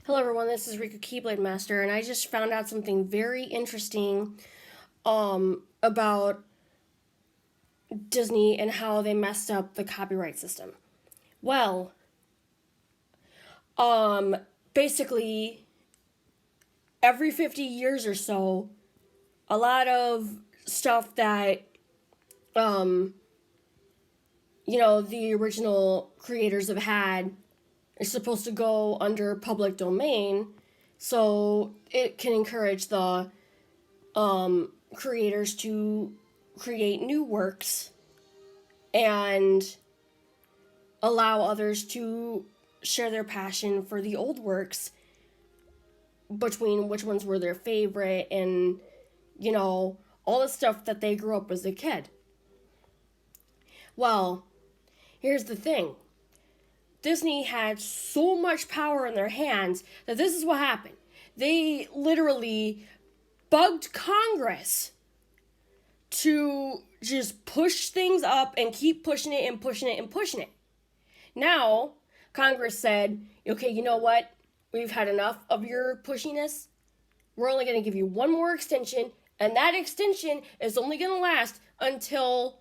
Hello everyone, this is Riku Keyblade Master, and I just found out something very interesting about Disney and how they messed up the copyright system. Well, um basically every 50 years or so, a lot of stuff that the original creators have had is supposed to go under public domain, so it can encourage the creators to create new works and allow others to share their passion for the old works between which ones were their favorite and, all the stuff that they grew up as a kid. Well, here's the thing. Disney had so much power in their hands that this is what happened. They literally bugged Congress to just push things up and keep pushing it and pushing it and pushing it. Now, Congress said, okay, you know what? We've had enough of your pushiness. We're only going to give you one more extension, and that extension is only going to last until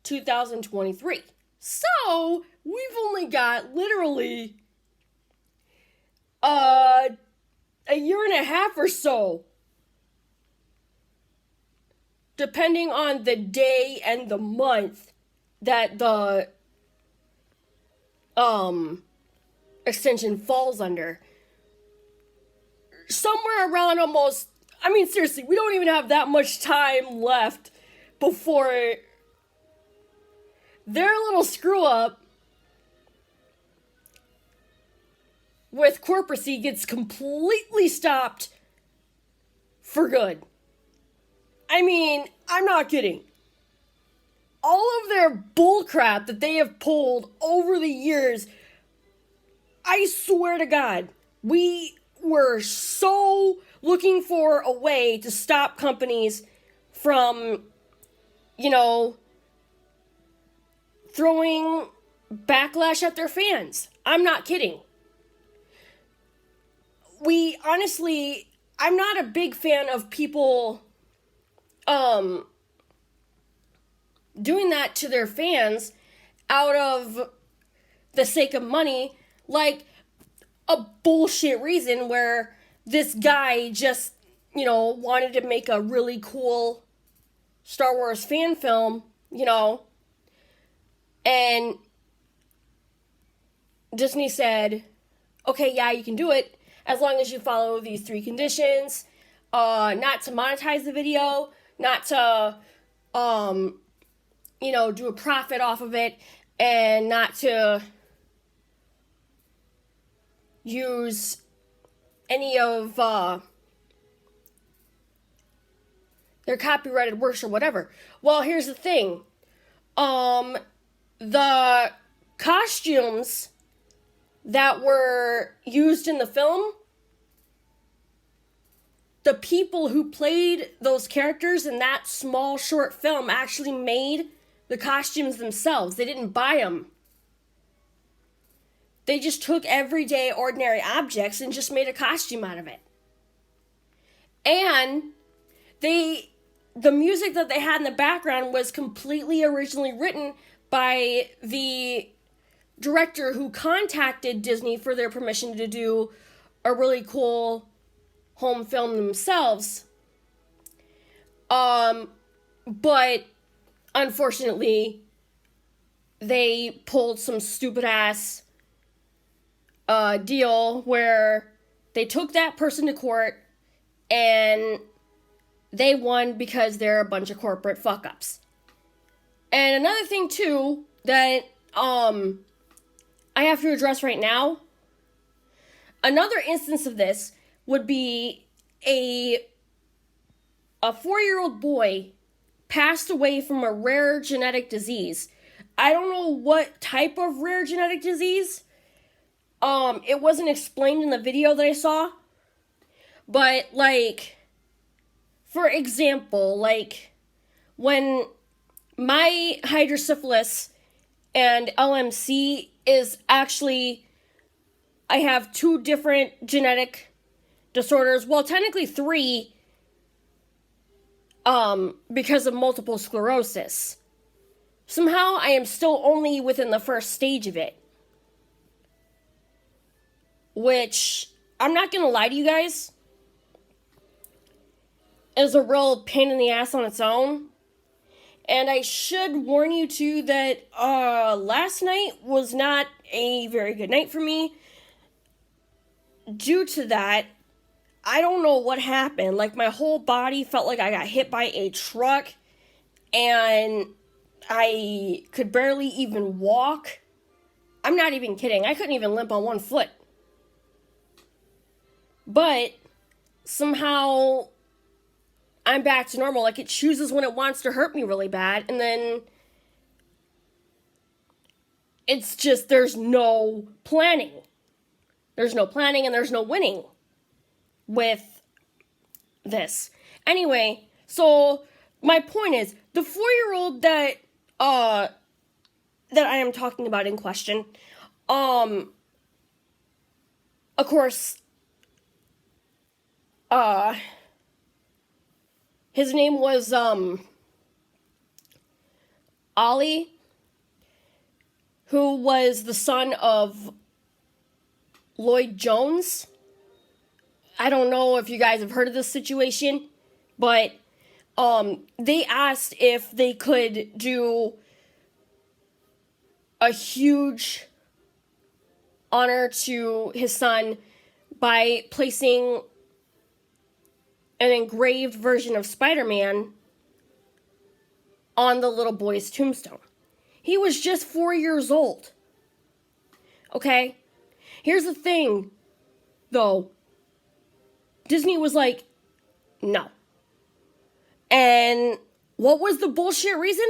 2023. So, we've only got literally a year and a half or so, depending on the day and the month that the extension falls under. Somewhere around seriously, we don't even have that much time left before their little screw up with corporacy gets completely stopped for good. I'm not kidding. All of their bullcrap that they have pulled over the years, I swear to God, we were so looking for a way to stop companies from, throwing backlash at their fans. I'm not kidding. I'm not a big fan of people doing that to their fans out of the sake of money, like a bullshit reason where this guy just, wanted to make a really cool Star Wars fan film, and Disney said, okay, yeah, you can do it as long as you follow these 3 conditions, not to monetize the video, not to, do a profit off of it, and not to use any of their copyrighted works or whatever. Well, here's the thing. The costumes that were used in the film, the people who played those characters in that small short film actually made the costumes themselves. They didn't buy them. They just took everyday, ordinary objects and just made a costume out of it. And the music that they had in the background was completely originally written by the director who contacted Disney for their permission to do a really cool home film themselves. But unfortunately, they pulled some stupid ass deal where they took that person to court and they won because they're a bunch of corporate fuck-ups. And another thing, too, that I have to address right now, another instance of this would be a 4-year-old boy passed away from a rare genetic disease. I don't know what type of rare genetic disease. It wasn't explained in the video that I saw. But, for example, when my hydrocephalus and LMC is actually I have 2 different genetic disorders. Well, technically 3, because of multiple sclerosis. Somehow I am still only within the first stage of it. Which, I'm not gonna lie to you guys, is a real pain in the ass on its own. And I should warn you too that last night was not a very good night for me. Due to that, I don't know what happened. Like, my whole body felt like I got hit by a truck, and I could barely even walk. I'm not even kidding. I couldn't even limp on one foot. But somehow I'm back to normal. Like, it chooses when it wants to hurt me really bad, and then it's just, there's no planning. There's no planning and there's no winning with this. Anyway, so my point is, the 4-year-old that I am talking about in question, of course, his name was Ollie, who was the son of Lloyd Jones. I don't know if you guys have heard of this situation, but they asked if they could do a huge honor to his son by placing an engraved version of Spider-Man on the little boy's tombstone. He was just 4 years old. Okay? Here's the thing, though. Disney was like, no. And what was the bullshit reason?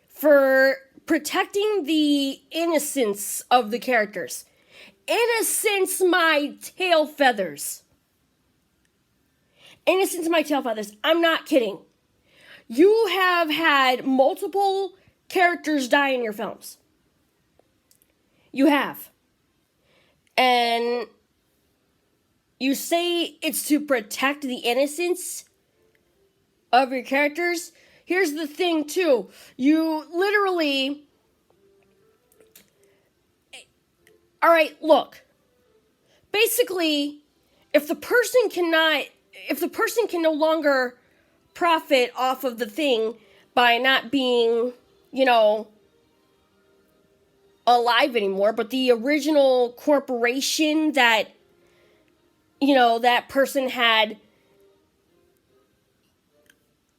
For protecting the innocence of the characters. Innocence my tail feathers. Innocence my tail feathers. I'm not kidding. You have had multiple characters die in your films. You have. And you say it's to protect the innocence of your characters. Here's the thing, too. You literally... Alright, look. Basically, if the person can no longer profit off of the thing by not being, alive anymore, but the original corporation that, that person had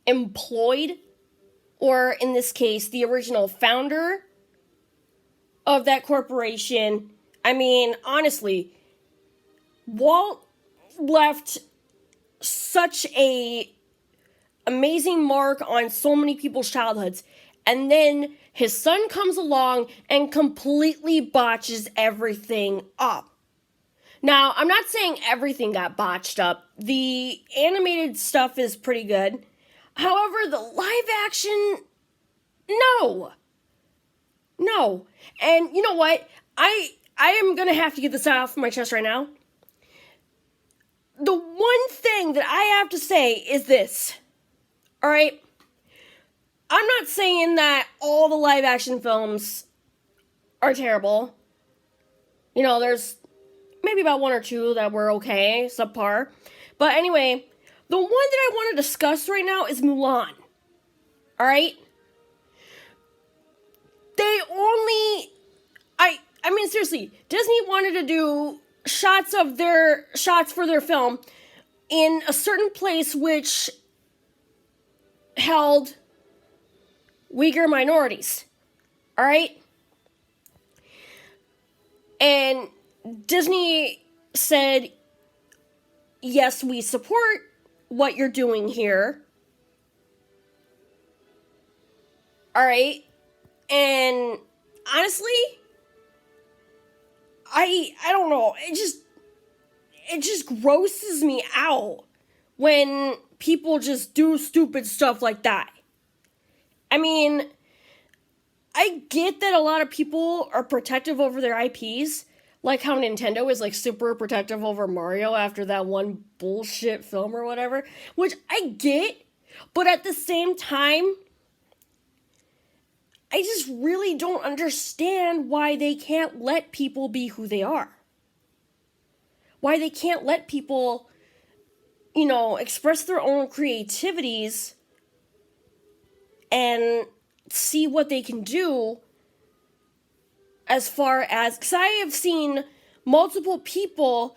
employed, or in this case, the original founder of that corporation, I mean, honestly, Walt left such a amazing mark on so many people's childhoods, and then his son comes along and completely botches everything up. Now, I'm not saying everything got botched up. The animated stuff is pretty good. However, the live action, no. And you know what? I am going to have to get this off my chest right now. The one thing that I have to say is this. Alright? I'm not saying that all the live action films are terrible. There's maybe about 1 or 2 that were okay, subpar. But anyway, the one that I want to discuss right now is Mulan. Alright? They only... I mean, seriously, Disney wanted to do shots for their film in a certain place which held Uyghur minorities. Alright? And Disney said, yes, we support what you're doing here. Alright? And honestly, I don't know. It just grosses me out when people just do stupid stuff like that. I mean, I get that a lot of people are protective over their IPs. Like how Nintendo is like super protective over Mario after that one bullshit film or whatever, which I get, but at the same time, I just really don't understand why they can't let people be who they are. Why they can't let people, express their own creativities and see what they can do as far as, because I have seen multiple people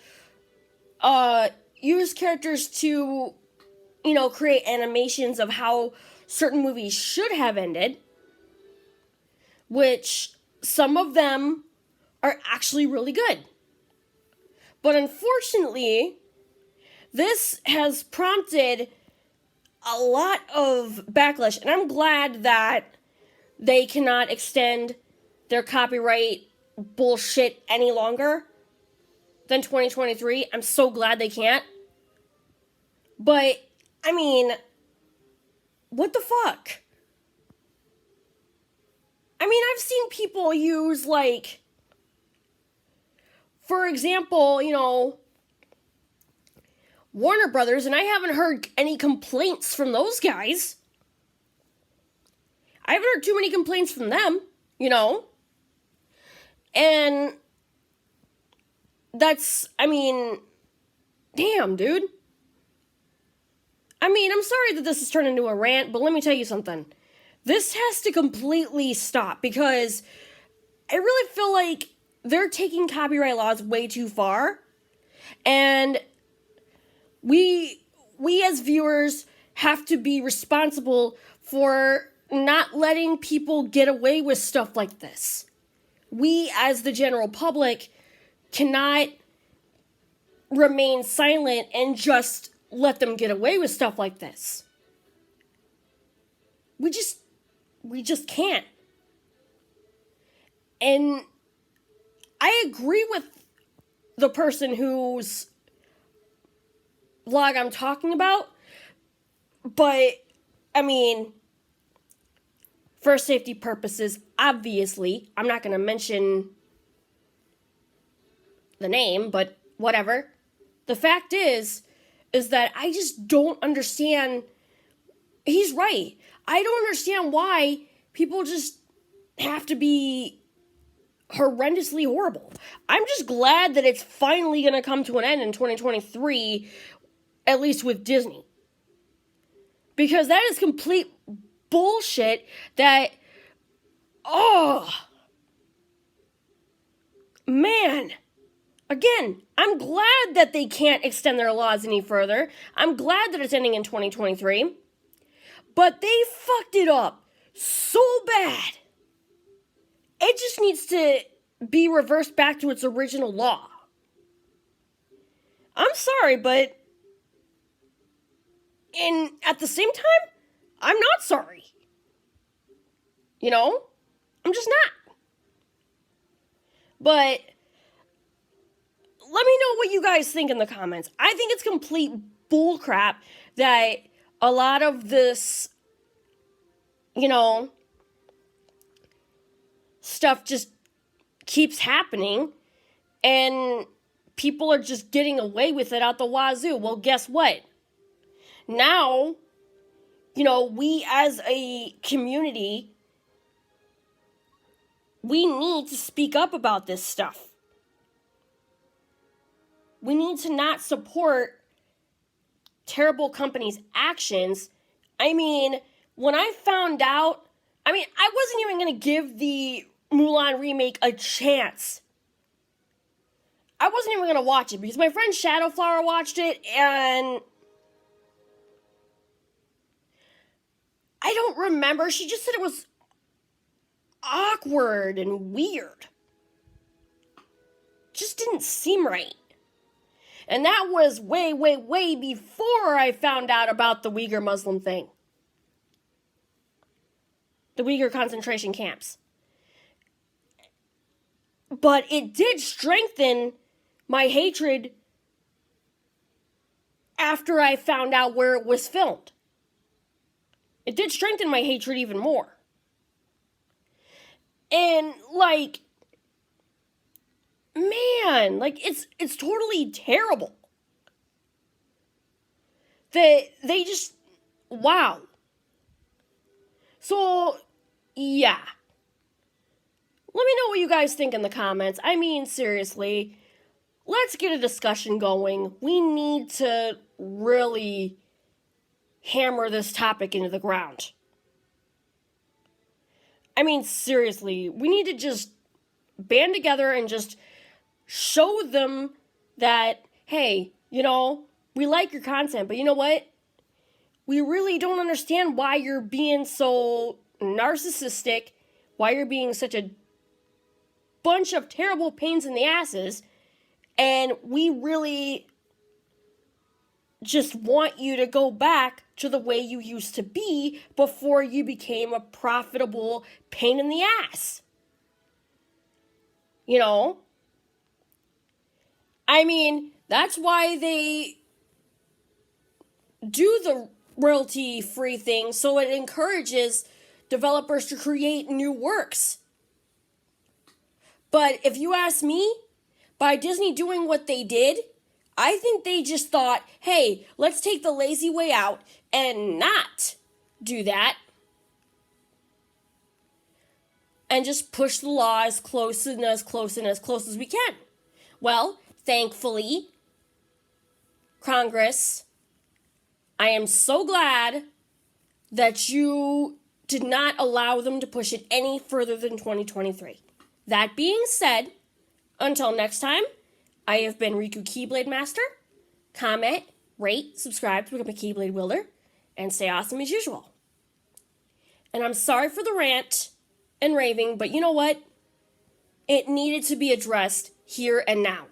use characters to, create animations of how certain movies should have ended, which some of them are actually really good. But unfortunately, this has prompted a lot of backlash, and I'm glad that they cannot extend their copyright bullshit any longer than 2023. I'm so glad they can't. But, I mean, what the fuck? I mean, I've seen people use, like, for example, Warner Brothers, and I haven't heard any complaints from those guys. I haven't heard too many complaints from them, And that's, I mean, damn, dude. I mean, I'm sorry that this has turned into a rant, but let me tell you something. This has to completely stop because I really feel like they're taking copyright laws way too far. And we as viewers have to be responsible for not letting people get away with stuff like this. We as the general public cannot remain silent and just let them get away with stuff like this. We just can't. And I agree with the person whose vlog I'm talking about, but I mean, for safety purposes, obviously, I'm not going to mention the name, but whatever. The fact is that I just don't understand. He's right. I don't understand why people just have to be horrendously horrible. I'm just glad that it's finally going to come to an end in 2023, at least with Disney. Because that is complete bullshit that, oh, man. Again, I'm glad that they can't extend their laws any further. I'm glad that it's ending in 2023. But they fucked it up so bad. It just needs to be reversed back to its original law. I'm sorry, but at the same time, I'm not sorry. I'm just not. But let me know what you guys think in the comments. I think it's complete bullcrap that a lot of this, stuff just keeps happening and people are just getting away with it out the wazoo. Well, guess what? Now, we as a community, we need to speak up about this stuff. We need to not support terrible companies' actions. I mean, when I found out, I wasn't even going to give the Mulan remake a chance. I wasn't even going to watch it because my friend Shadowflower watched it and I don't remember. She just said it was awkward and weird. Just didn't seem right. And that was way, way, way before I found out about the Uyghur Muslim thing. The Uyghur concentration camps. But it did strengthen my hatred after I found out where it was filmed. It did strengthen my hatred even more. And, man, like it's totally terrible. They just wow. So yeah. Let me know what you guys think in the comments. I mean, seriously, let's get a discussion going. We need to really hammer this topic into the ground. I mean, seriously, we need to just band together and just show them that, hey, we like your content, but you know what? We really don't understand why you're being so narcissistic, why you're being such a bunch of terrible pains in the asses, and we really just want you to go back to the way you used to be before you became a profitable pain in the ass. I mean, that's why they do the royalty-free thing, so it encourages developers to create new works. But if you ask me, by Disney doing what they did, I think they just thought, hey, let's take the lazy way out and not do that. And just push the law as close and as close as we can. Well, thankfully, Congress, I am so glad that you did not allow them to push it any further than 2023. That being said, until next time, I have been Riku Keyblade Master. Comment, rate, subscribe to become a Keyblade wielder, and stay awesome as usual. And I'm sorry for the rant and raving, but you know what? It needed to be addressed here and now.